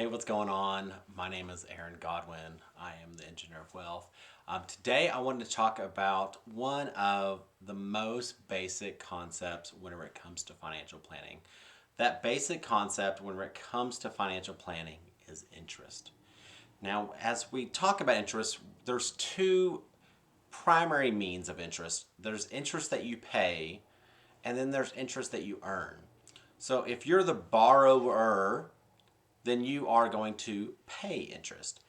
Hey, what's going on? My name is Aaron Godwin. I am the Engineer of Wealth. Today, I wanted to talk about one of the most basic concepts whenever it comes to financial planning. That basic concept whenever it comes to financial planning is interest. Now, as we talk about interest, there's two primary means of interest. There's interest that you pay, and then there's interest that you earn. So if you're the borrower, then you are going to pay interest.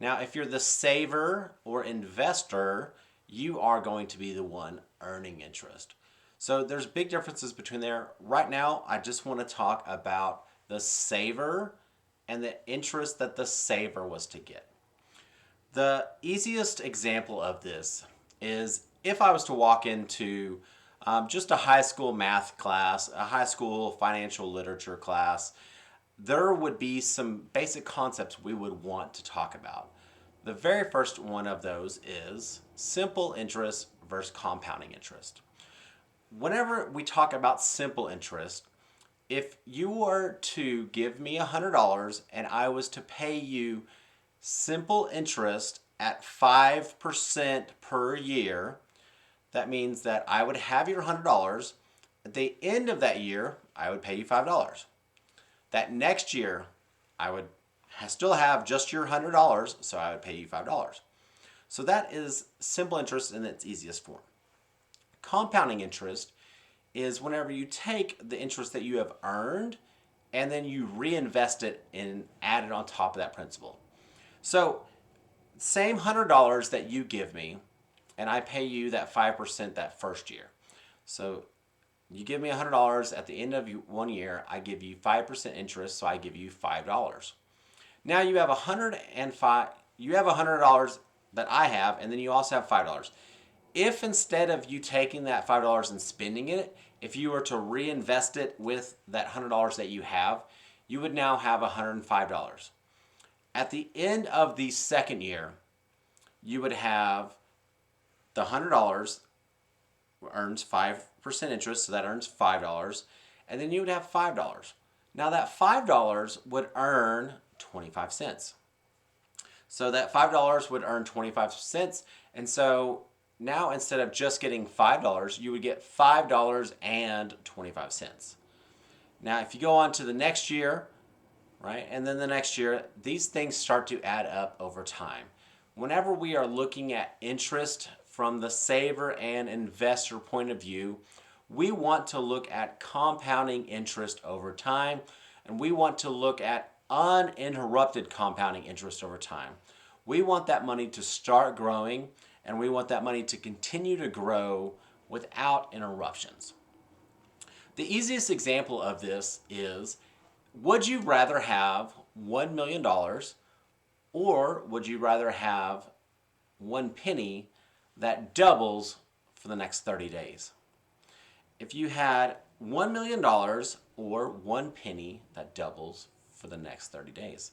Now, if you're the saver or investor, you are going to be the one earning interest. So there's big differences between there. Right now, I just want to talk about the saver and the interest that the saver was to get. The easiest example of this is if I was to walk into just a high school math class, a high school financial literature class, there would be some basic concepts we would want to talk about. The very first one of those is simple interest versus compounding interest. Whenever we talk about simple interest, if you were to give me $100 and I was to pay you simple interest at 5% per year, that means that I would have your $100. At the end of that year, I would pay you $5. That next year, I would still have just your $100, so I would pay you $5. So that is simple interest in its easiest form. Compounding interest is whenever you take the interest that you have earned and then you reinvest it and add it on top of that principal. So same $100 that you give me, and I pay you that 5% that first year. So you give me $100 at the end of 1 year, I give you 5% interest, so I give you $5. Now you have $100 that I have, and then you also have $5. If instead of you taking that $5 and spending it, if you were to reinvest it with that $100 that you have, you would now have $105. At the end of the second year, you would have the $100 earns 5% interest, so that earns $5, and then you would have $5. Now that $5 would earn 25 cents. So that $5 would earn 25 cents, and so now instead of just getting $5, you would get $5 and 25 cents. Now if you go on to the next year, right, and then the next year, these things start to add up over time. Whenever we are looking at interest from the saver and investor point of view, we want to look at compounding interest over time, and we want to look at uninterrupted compounding interest over time. We want that money to start growing, and we want that money to continue to grow without interruptions. The easiest example of this is, would you rather have $1 million or would you rather have one penny that doubles for the next 30 days? If you had $1 million or one penny that doubles for the next 30 days.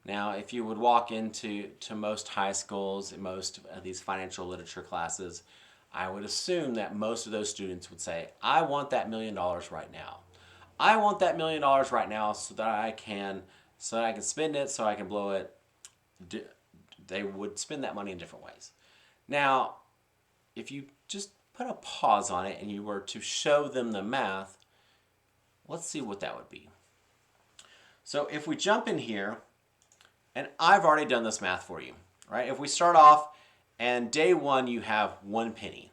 Now, if you would walk into most high schools, most of these financial literature classes, I would assume that most of those students would say, I want that $1 million right now. I want that $1 million right now so that I can spend it, so I can blow it. They would spend that money in different ways. Now, if you just put a pause on it and you were to show them the math, let's see what that would be. So if we jump in here, and I've already done this math for you, right? If we start off and day one you have one penny,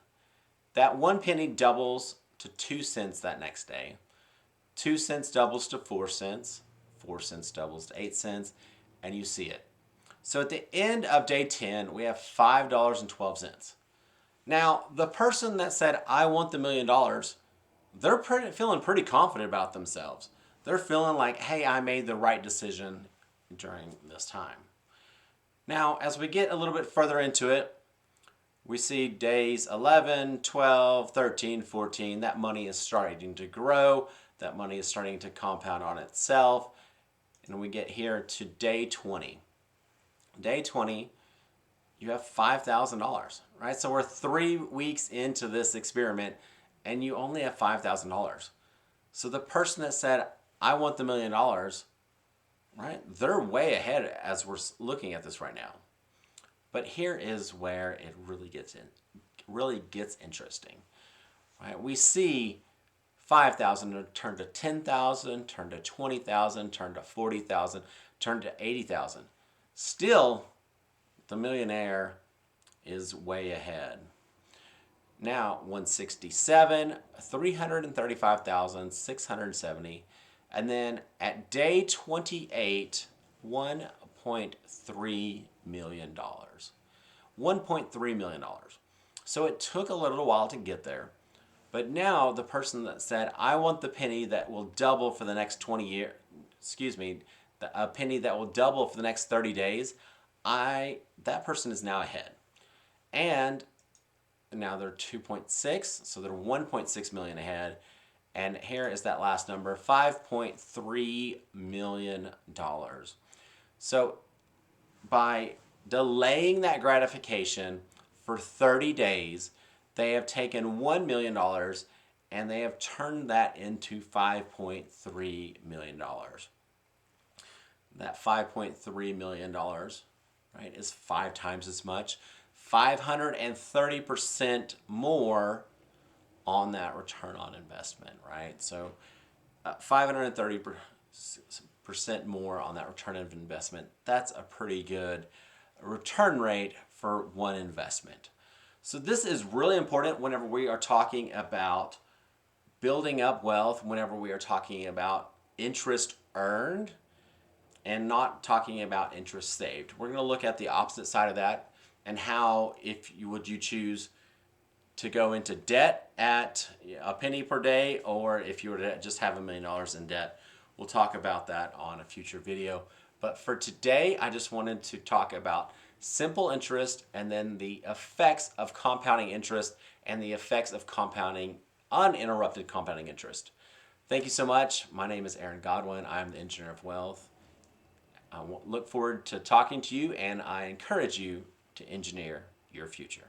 that one penny doubles to 2 cents that next day. 2 cents doubles to 4 cents, 4 cents doubles to 8 cents, and you see it. So at the end of day 10, we have $5.12. Now, the person that said, I want the $1 million, they're feeling pretty confident about themselves. They're feeling like, hey, I made the right decision during this time. Now, as we get a little bit further into it, we see days 11, 12, 13, 14, that money is starting to grow. That money is starting to compound on itself. And we get here to day 20. Day 20, you have $5,000, right? So we're 3 weeks into this experiment and you only have $5,000. So the person that said, I want the $1 million, right? They're way ahead as we're looking at this right now. But here is where it really gets interesting, right? We see 5,000 turn to 10,000, turn to 20,000, turn to 40,000, turn to 80,000. Still, the millionaire is way ahead. Now, 167, 335,670, and then at day 28, $1.3 million. $1.3 million. So it took a little while to get there. But now the person that said, I want the penny that will double for the next 20 years, a penny that will double for the next 30 days, that person is now ahead. And now they're 2.6, so they're 1.6 million ahead. And here is that last number, $5.3 million. So by delaying that gratification for 30 days, they have taken $1 million and they have turned that into $5.3 million. That $5.3 million, right, is 5 times as much, 530% more on that return on investment, right? So 530% more on that return on investment. That's a pretty good return rate for one investment. So this is really important whenever we are talking about building up wealth, whenever we are talking about interest earned and not talking about interest saved. We're going to look at the opposite side of that and how would you choose to go into debt at a penny per day, or if you were to just have $1 million in debt. We'll talk about that on a future video. But for today, I just wanted to talk about simple interest and then the effects of compounding interest and the effects of uninterrupted compounding interest. Thank you so much. My name is Aaron Godwin. I'm the Engineer of Wealth. I look forward to talking to you, and I encourage you to engineer your future.